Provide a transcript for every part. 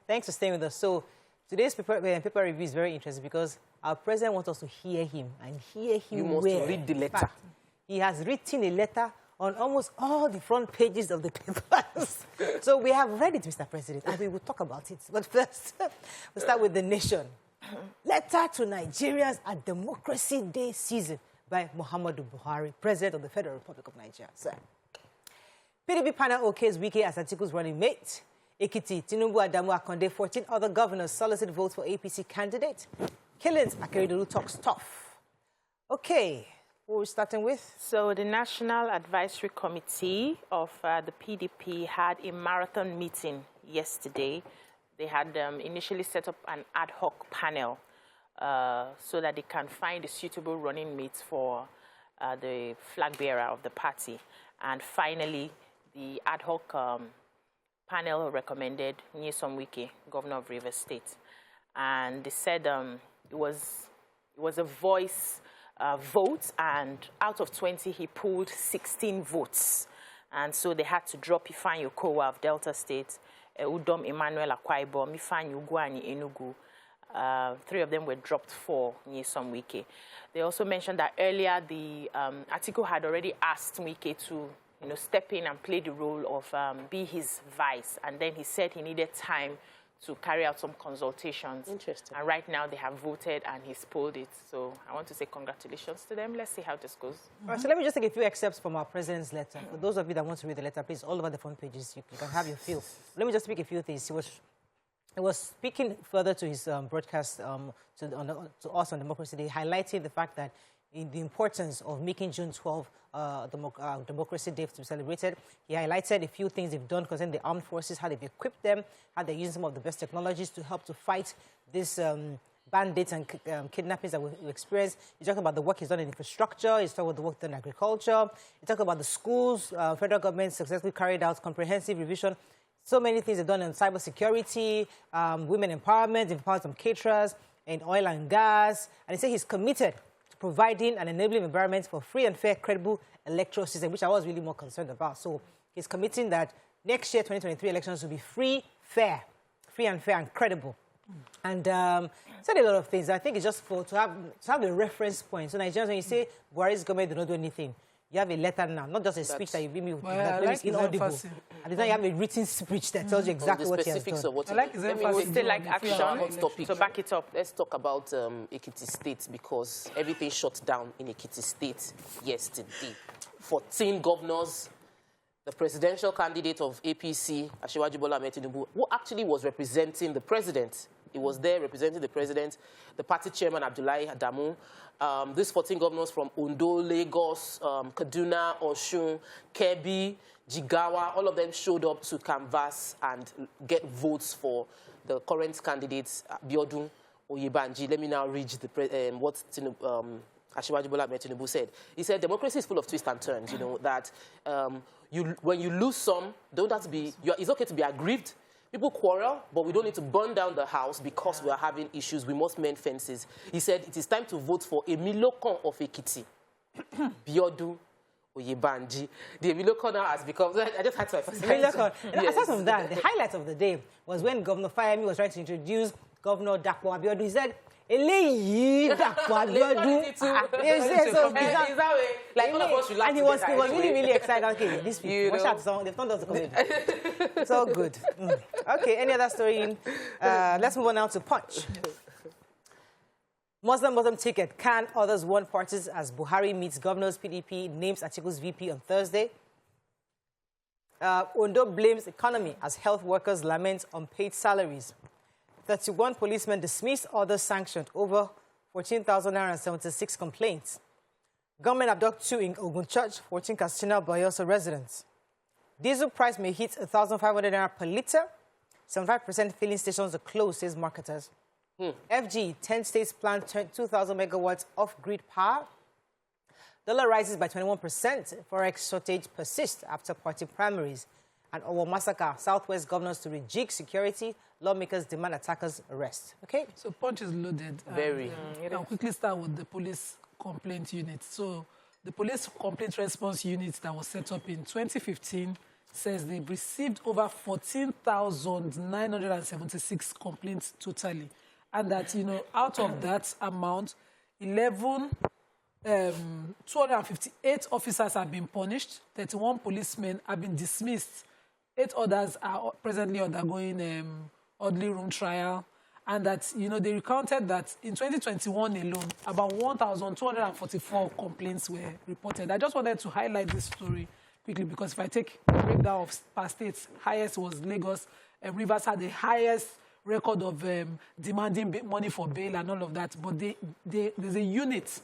Thanks for staying with us. So today's paper review is very interesting because our president wants us to hear him and hear him. You must read the letter. Fact, he has written a letter on almost all the front pages of the papers. So we have read it, Mr. President, and we will talk about it. But first, we'll start with The Nation. Letter to Nigerians at Democracy Day season by Muhammadu Buhari, President of the Federal Republic of Nigeria. Sir. PDP panel okays Wike as Atiku's running mate. Ekiti, Tinubu, Adamu, Akonde, 14 other governors solicit votes for APC candidate. Killings, Ikorodu talks tough. Okay, what are we starting with? So the National Advisory Committee of the PDP had a marathon meeting yesterday. They had initially set up an ad hoc panel so that they can find a suitable running mate for the flag bearer of the party. And finally, the ad hoc panel recommended Nyesom Wike, Governor of Rivers State. And they said it was a voice vote, and out of 20, he pulled 16 votes. And so they had to drop Ifeanyi Okowa of Delta State, Udom Emmanuel Akwa Ibom, Ifeanyi Ugwuanyi Enugu. 3 of them were dropped for Nyesom Wike. They also mentioned that earlier the Atiku had already asked Wike to step in and play the role of be his vice. And then he said he needed time to carry out some consultations. Interesting. And right now they have voted and he's pulled it. So I want to say congratulations to them. Let's see how this goes. All right, so let me just take a few excerpts from our president's letter. For those of you that want to read the letter, please, all over the front pages, you can have your feel. Let me just speak a few things. He was speaking further to his broadcast to us on Democracy Day, highlighting the fact that in the importance of making June 12 Democracy Day to be celebrated. He highlighted a few things they've done concerning the armed forces, how they've equipped them, how they're using some of the best technologies to help to fight this bandits and kidnappings that we experience. He talked about the work he's done in infrastructure. He's talked about the work done in agriculture. He talked about the schools. Federal government successfully carried out comprehensive revision. So many things they've done in cybersecurity, women empowerment, empowered some caterers, in oil and gas. And he said he's committed to providing an enabling environment for free and fair, credible electoral system, which I was really more concerned about. So he's committing that next year, 2023 elections will be free and fair and credible. And said a lot of things. I think it's just to have a reference point. So Nigerians, when you say Buhari's government did not do anything, you have a letter now, not just a speech that you give me with that like inaudible. And then you have a written speech that tells you exactly what he has done. Of what I like his emphasis. Still like action, so back it up. Let's talk about Ekiti State, because everything shut down in Ekiti State yesterday. 14 governors, the presidential candidate of APC, Asiwaju Bola Ahmed Tinubu, who actually was representing the president. He was there representing the president, the party chairman, Abdullahi Adamu. These 14 governors from Ondo, Lagos, Kaduna, Osun, Kebbi, Jigawa, all of them showed up to canvass and get votes for the current candidates, Biodun Oyebanji. Let me now read what Asiwaju Bola Ahmed Tinubu said. He said, democracy is full of twists and turns, that when you lose some, don't have to be, it's okay to be aggrieved. People quarrel, but we don't need to burn down the house because we are having issues. We must mend fences. He said it is time to vote for Emilokon of Ekiti, Biodun Oyebanji. The Emilokon now has become, I just had to emphasize. Emilokon. Yes. Aside from that, the highlight of the day was when Governor Fayemi was trying to introduce Governor Dapo Abiodun. He said, Eleyi Dapo Abiodun. And he was really, really excited. Okay, these people, watch out, song. They've turned us to comedy. It's all good. Okay, any other story? Let's move on now to Punch. Muslim ticket. Can others warn parties as Buhari meets governors? PDP names Atiku's VP on Thursday. Ondo blames economy as health workers lament unpaid salaries. 31 policemen dismissed, others sanctioned. Over 14,976 complaints. Government abduct 2 in Ogun Church, 14 Castina Bayoso residents. Diesel price may hit 1,500 naira per litre. 75% filling stations are closed, says marketers. FG, 10 states plan 2,000 megawatts off-grid power. Dollar rises by 21%. Forex shortage persists after party primaries. And Owo massacre, Southwest governors to rejig security. Lawmakers demand attackers' arrest. Okay? So Punch is loaded. Very. I'll quickly start with the police complaint unit. So the police complaint response unit that was set up in 2015 says they've received over 14,976 complaints totally. And that, out of that amount, 258 officers have been punished, 31 policemen have been dismissed, 8 others are presently undergoing orderly room trial. And that, they recounted that in 2021 alone, about 1,244 complaints were reported. I just wanted to highlight this story quickly because if I take a breakdown of past states, highest was Lagos. Rivers had the highest record of demanding money for bail and all of that. But there's a unit.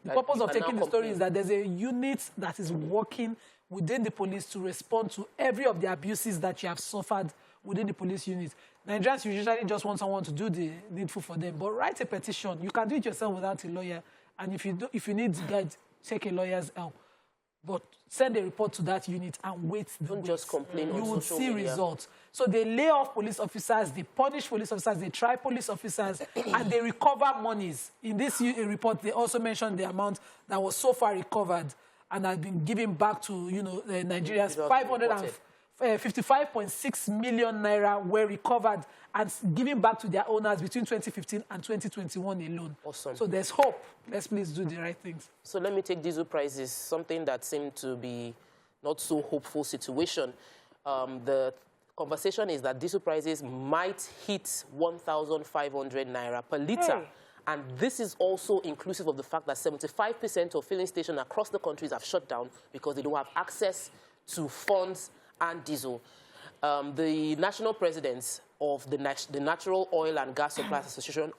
The purpose of taking the story is that there's a unit that is working within the police to respond to every of the abuses that you have suffered within the police unit. Nigerians usually just want someone to do the needful for them, but write a petition. You can do it yourself without a lawyer, and if you need guide, take a lawyer's help. But send a report to that unit and wait. Don't just complain on social media. You will see results. So they lay off police officers, they punish police officers, they try police officers, and they recover monies. In this report, they also mentioned the amount that was so far recovered and has been given back to Nigerians. 55.6 million naira were recovered and given back to their owners between 2015 and 2021 alone. Awesome. So there's hope. Let's please do the right things. So let me take diesel prices, something that seemed to be not so hopeful situation. The conversation is that diesel prices might hit 1,500 naira per litre. Hey. And this is also inclusive of the fact that 75% of filling stations across the countries have shut down because they don't have access to funds and diesel. The national president of the Natural Oil and Gas Suppliers Association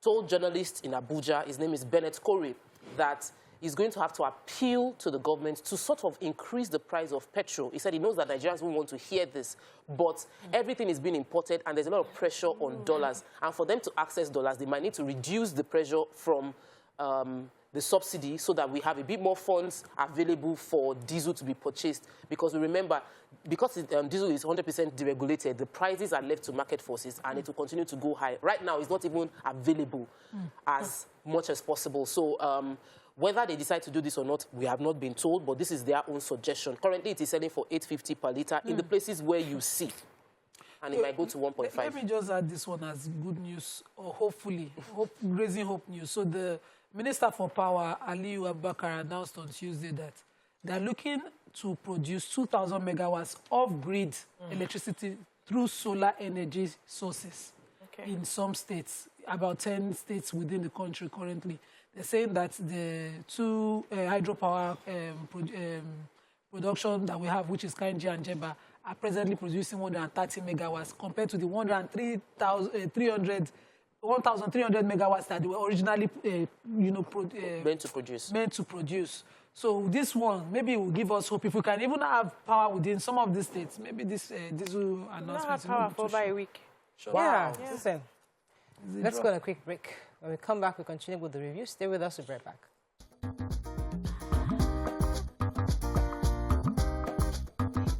told journalists in Abuja, his name is Bennett Corey, that he's going to have to appeal to the government to sort of increase the price of petrol. He said he knows that Nigerians won't want to hear this, but everything is being imported and there's a lot of pressure on dollars. And for them to access dollars, they might need to reduce the pressure from the subsidy so that we have a bit more funds available for diesel to be purchased. Because we remember, because diesel is 100% deregulated, the prices are left to market forces and it will continue to go high. Right now, it's not even available as much as possible. So whether they decide to do this or not, we have not been told, but this is their own suggestion. Currently, it is selling for 850 per litre in the places where you see. And it might go to 1.5. Let me just add this one as good news, or hopefully, raising hope news. So the Minister for Power, Aliyu Abubakar, announced on Tuesday that they're looking to produce 2,000 megawatts of grid electricity through solar energy sources in some states, about 10 states within the country currently. They're saying that the two hydropower production that we have, which is Kainji and Jeba, are presently producing 130 megawatts compared to the 1,300 megawatts that they were originally meant to produce. So this one maybe will give us hope. If we can even have power within some of these states, maybe this diesel announcement will have power for over a week. Sure. Wow. Yeah. Listen, let's go on a quick break. When we come back, we continue with the review. Stay with us. We'll be right back.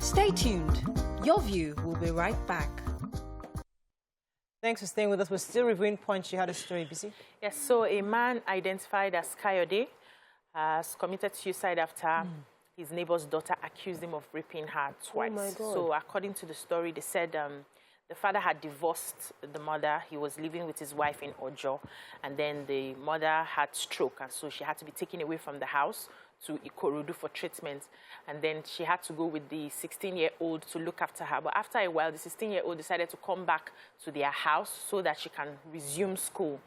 Stay tuned. Your View will be right back. Thanks for staying with us. We're still reviewing points. You had a story, BC? Yes, so a man identified as Kayode has committed suicide after his neighbor's daughter accused him of raping her twice. Oh my God. So according to the story, they said the father had divorced the mother. He was living with his wife in Ojo, and then the mother had stroke, and so she had to be taken away from the house to Ikorodu for treatment. And then she had to go with the 16-year-old to look after her. But after a while, the 16-year-old decided to come back to their house so that she can resume school.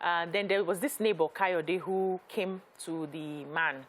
Then there was this neighbor, Kayode, who came to the man,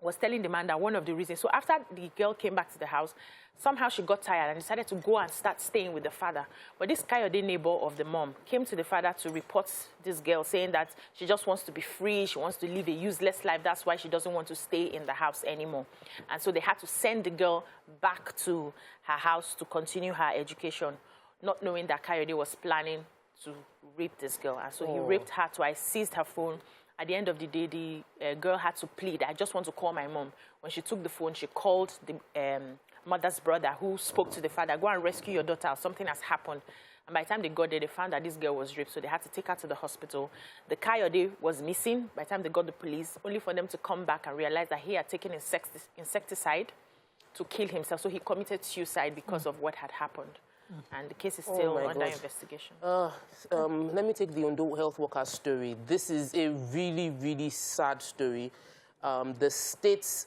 was telling the man that one of the reasons. So after the girl came back to the house, somehow she got tired and decided to go and start staying with the father. But this Kayode neighbor of the mom came to the father to report this girl, saying that she just wants to be free, she wants to live a useless life, that's why she doesn't want to stay in the house anymore. And so they had to send the girl back to her house to continue her education, not knowing that Kayode was planning to rape this girl. And so he raped her twice, seized her phone. At the end of the day, the girl had to plead, I just want to call my mom. When she took the phone, she called the mother's brother, who spoke to the father, go and rescue your daughter, something has happened. And by the time they got there, they found that this girl was raped, so they had to take her to the hospital. The Kayode was missing by the time they got the police, only for them to come back and realize that he had taken insecticide to kill himself. So he committed suicide because of what had happened. And the case is still under investigation. Let me take the Ondo health workers story. This is a really, really sad story. The state's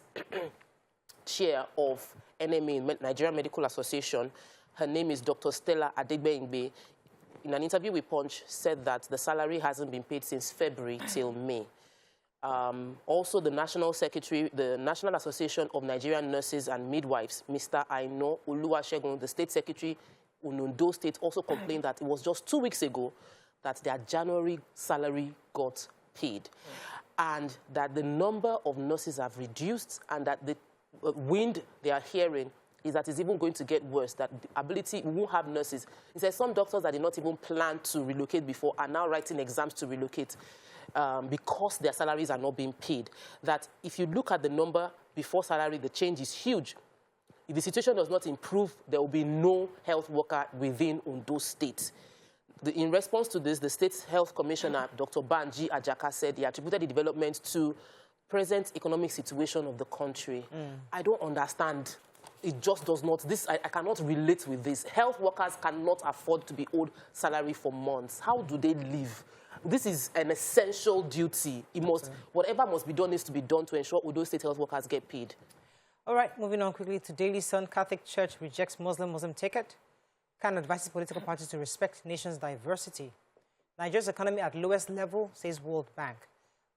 chair of NMA, Nigerian Medical Association, her name is Dr. Stella Adegbeingbe, in an interview with Punch, said that the salary hasn't been paid since February till May. Also, the National Secretary, the National Association of Nigerian Nurses and Midwives, Mr. Aino Oluwasegun, the State Secretary in Ondo State, also complained that it was just 2 weeks ago that their January salary got paid. And that the number of nurses have reduced, and that the wind they are hearing is that it's even going to get worse, that the ability, we won't have nurses. He says some doctors that did not even plan to relocate before are now writing exams to relocate because their salaries are not being paid. That if you look at the number before salary, the change is huge. If the situation does not improve, there will be no health worker within Ondo State. In response to this, the State's Health Commissioner, Dr. Banji Ajaka, said he attributed the development to present economic situation of the country. I don't understand. It just does not. I cannot relate with this. Health workers cannot afford to be owed salary for months. How do they live? This is an essential duty. It must, whatever must be done needs to be done to ensure Ondo State health workers get paid. All right, moving on quickly to Daily Sun. Catholic Church rejects Muslim ticket. Can advises political parties to respect nation's diversity. Nigeria's economy at lowest level, says World Bank.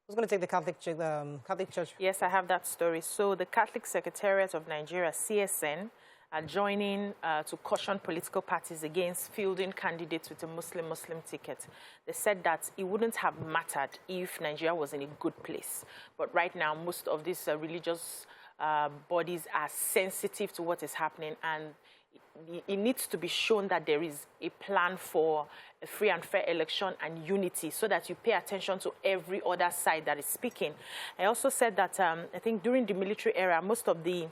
Who's going to take the Catholic Church? Yes, I have that story. So the Catholic Secretariat of Nigeria, CSN, are joining to caution political parties against fielding candidates with a Muslim ticket. They said that it wouldn't have mattered if Nigeria was in a good place. But right now, most of these religious bodies are sensitive to what is happening, and it needs to be shown that there is a plan for a free and fair election and unity, so that you pay attention to every other side that is speaking. I also said that I think during the military era, most of the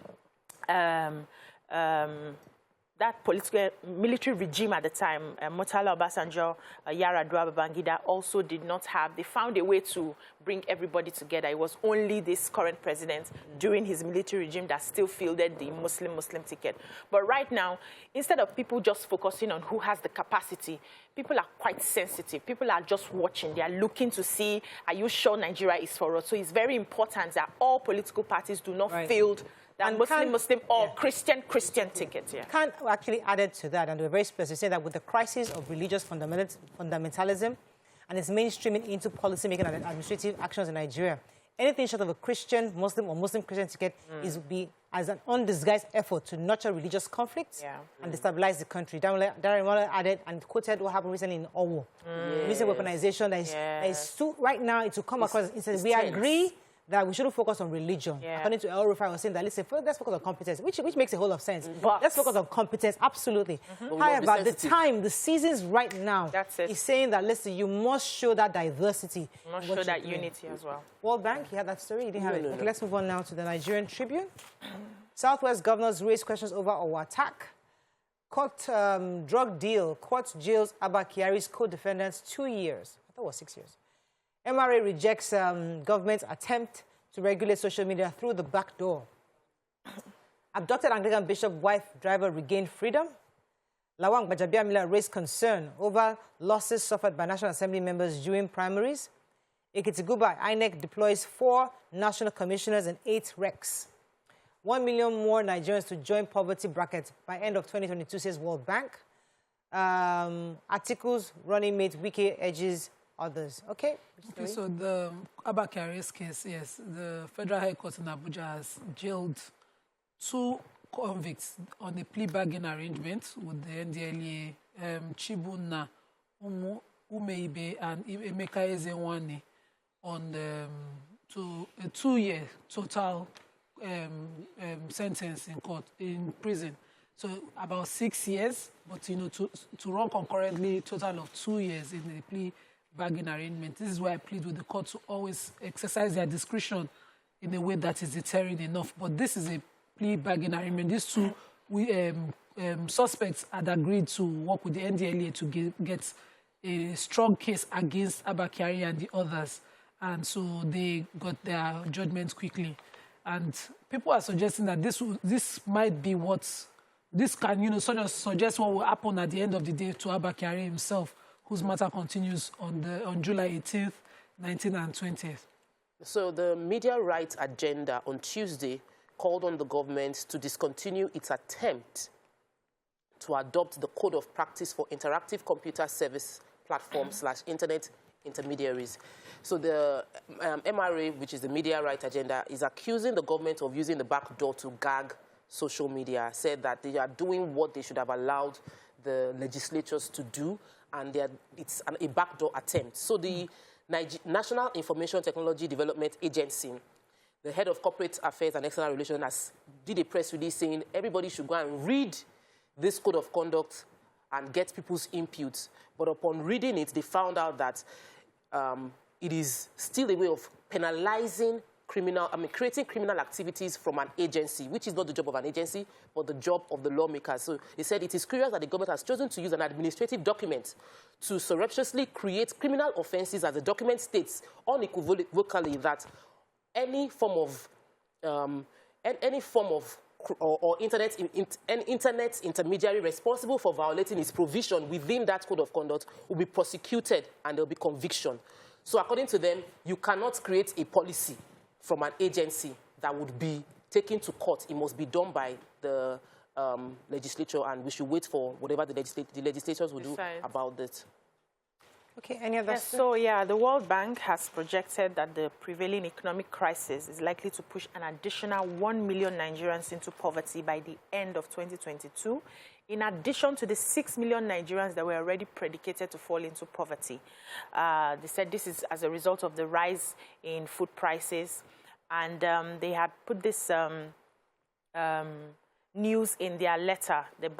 that political military regime at the time, Murtala Obasanjo, Yar'Adua Babangida, also did not have, they found a way to bring everybody together. It was only this current president during his military regime that still fielded the Muslim ticket. But right now, instead of people just focusing on who has the capacity, people are quite sensitive. People are just watching. They are looking to see, are you sure Nigeria is for us? So it's very important that all political parties do not field that Muslim or Christian tickets. Yeah. Kant actually added to that, and they were very specific, saying that with the crisis of religious fundamentalism and its mainstreaming into policy-making and administrative actions in Nigeria, anything short of a Christian, Muslim, or Muslim-Christian ticket is be as an undisguised effort to nurture religious conflicts and destabilize the country. Darren added and quoted what happened recently in Owo. Recent weaponization that is right now, it will come across, it says, we agree that we shouldn't focus on religion. According to El Rufai, I was saying that, listen, let's focus on competence, which makes a whole lot of sense. But let's focus on competence, absolutely. However, the time, the seasons right now is saying that, listen, you must show that diversity. You must show that unity as well. World Bank, you had that story? You didn't have it? Okay, let's move on now to the Nigerian Tribune. Southwest governors raise questions over our attack. Court drug deal. Court jails Abba Kyari's co-defendants 2 years. I thought it was 6 years. MRA rejects government's attempt to regulate social media through the back door. Abducted Anglican bishop wife driver regained freedom. Lawang Gbajabiamila raised concern over losses suffered by National Assembly members during primaries. Ekitiguba, INEC deploys 4 national commissioners and 8 recs. 1 million more Nigerians to join poverty bracket by end of 2022, says World Bank. Articles running mate Wike edges others. Okay, so the Abba Kyari's case, yes, the Federal High Court in Abuja has jailed 2 convicts on a plea bargain arrangement with the NDLEA, Chibuna Umeibe and Emeka Ezenwani, on to a 2-year total sentence in prison. So about 6 years, but to run concurrently, total of 2 years in the plea bargain arrangement. This is why I plead with the court to always exercise their discretion in a way that is deterring enough. But this is a plea bargain arrangement. These 2 suspects had agreed to work with the NDLEA to get a strong case against Abba Kyari and the others. And so they got their judgment quickly. And people are suggesting that this might be what, this can, sort of suggest what will happen at the end of the day to Abba Kyari himself, whose matter continues on July 18th, 19th and 20th. So the media rights agenda on Tuesday called on the government to discontinue its attempt to adopt the Code of Practice for Interactive Computer Service Platforms / Internet Intermediaries. So the MRA, which is the media rights agenda, is accusing the government of using the back door to gag social media, said that they are doing what they should have allowed the legislatures to do, and it's a backdoor attempt. So the National Information Technology Development Agency, the head of corporate affairs and external relations, did a press release saying everybody should go and read this code of conduct and get people's inputs. But upon reading it, they found out that it is still a way of penalizing creating criminal activities from an agency, which is not the job of an agency, but the job of the lawmakers. So they said it is curious that the government has chosen to use an administrative document to surreptitiously create criminal offenses, as the document states unequivocally that any form of or internet intermediary responsible for violating its provision within that code of conduct will be prosecuted and there will be conviction. So according to them, you cannot create a policy from an agency that would be taken to court. It must be done by the legislature, and we should wait for whatever the legislators will do about this. Okay, any other? Yes, so yeah, the World Bank has projected that the prevailing economic crisis is likely to push an additional 1 million Nigerians into poverty by the end of 2022, in addition to the 6 million Nigerians that were already predicated to fall into poverty. They said this is as a result of the rise in food prices, and they had put this news in their letter, the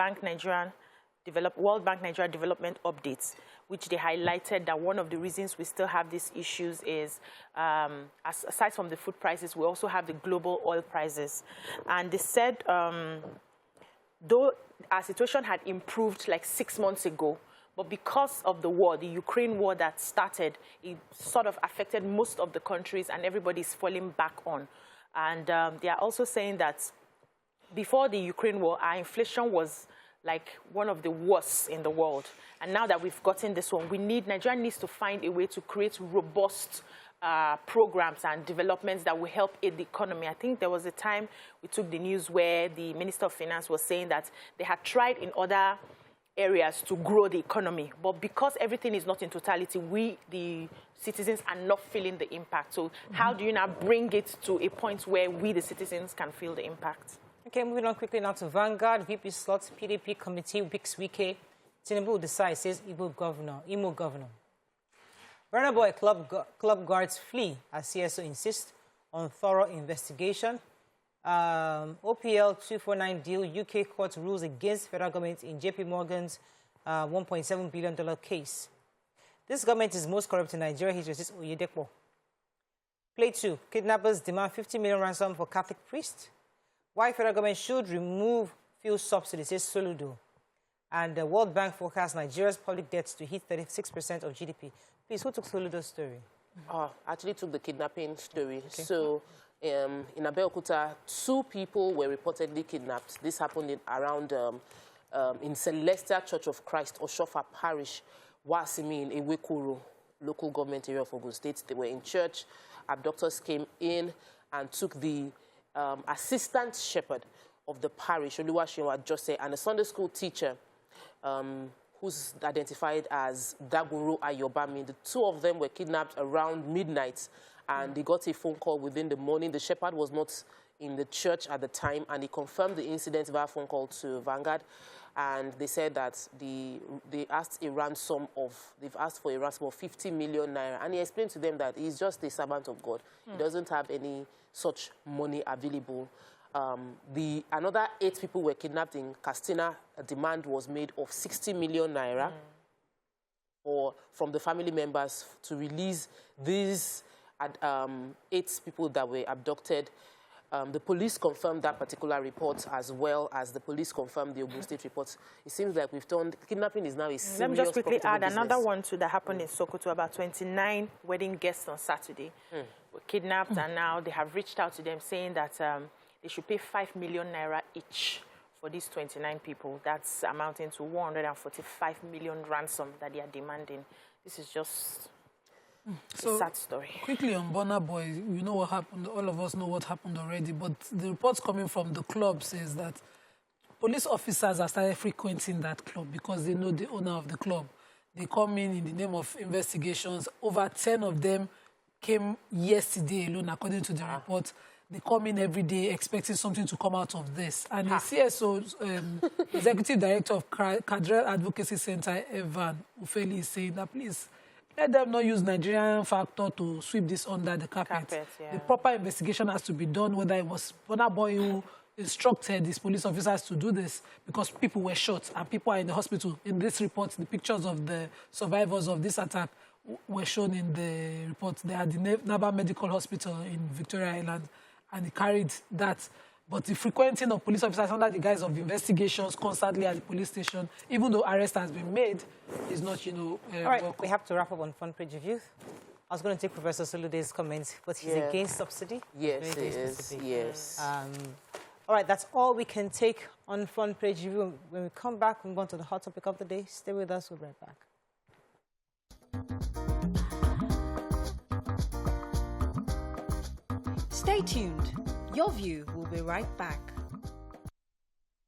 World Bank Nigeria Development Updates, which they highlighted that one of the reasons we still have these issues is, aside from the food prices, we also have the global oil prices. And they said, though our situation had improved like 6 months ago, but because of the war, the Ukraine war that started, it sort of affected most of the countries, and everybody's falling back on. And they are also saying that before the Ukraine war, our inflation was like one of the worst in the world. And now that we've gotten this one, Nigeria needs to find a way to create robust programs and developments that will help aid the economy. I think there was a time we took the news where the Minister of Finance was saying that they had tried in other areas to grow the economy, but because everything is not in totality, we, the citizens, are not feeling the impact. So how do you now bring it to a point where we, the citizens, can feel the impact? Okay, moving on quickly now to Vanguard. VP slots PDP committee picks Wike. Tinubu decides, says Imo governor. Burna Boy club guards flee as CSO insists on thorough investigation. OPL 249 deal, UK court rules against federal government in JP Morgan's $1.7 billion case. This government is most corrupt in Nigeria, he says Oyedepo. Play 2, kidnappers demand 50 million ransom for Catholic priest. Why federal government should remove fuel subsidies, says Soludo. And the World Bank forecasts Nigeria's public debts to hit 36% of GDP. Please, who took Soludo's story? Actually took the kidnapping story. Okay. So in Abeokuta, 2 people were reportedly kidnapped. This happened around in Celestial Church of Christ, Oshofa Parish, Wasimi in Ewekuru, local government area of Ogun State. They were in church. Abductors came in and took the assistant shepherd of the parish, Oluwaseun Jose, and a Sunday school teacher who's identified as Daguru Ayobami. The 2 of them were kidnapped around midnight, and they got a phone call within the morning. The shepherd was not in the church at the time, and he confirmed the incident via phone call to Vanguard. And they said that they've asked for a ransom of 50 million naira. And he explained to them that he's just a servant of God. He doesn't have any such money available. Another 8 people were kidnapped in Castina. A demand was made of 60 million naira from the family members to release these 8 people that were abducted. The police confirmed that particular report as well as the police confirmed the Ogun State report. It seems like we've turned, kidnapping is now a serious Let me just quickly add business. another one too that happened in Sokoto. About 29 wedding guests on Saturday were kidnapped, and now they have reached out to them saying that they should pay 5 million naira each for these 29 people. That's amounting to 145 million ransom that they are demanding. This is just a sad story. Quickly on Burna Boy, you know what happened. All of us know what happened already. But the reports coming from the club says that police officers have started frequenting that club because they know the owner of the club. They come in the name of investigations. Over 10 of them came yesterday alone, according to the report. They come in every day expecting something to come out of this. And the CSO, Executive Director of Cadre Advocacy Center, Evan Ufeli, is saying that please, let them not use Nigerian factor to sweep this under the carpet. The proper investigation has to be done, whether it was Burna Boy who instructed these police officers to do this, because people were shot and people are in the hospital. In this report, the pictures of the survivors of this attack were shown in the report. They are at the Naba Medical Hospital in Victoria Island, and they carried that. But the frequenting of police officers under the guise of investigations constantly at the police station, even though arrest has been made, is not, All right, welcome. we have to wrap up on front page review. I was going to take Professor Solude's comments, but he's against subsidy. Yes, he is. Yes. All right, that's all we can take on front page review. When we come back, we'll go on to the hot topic of the day. Stay with us. We'll be right back. Stay tuned. Your view will be right back.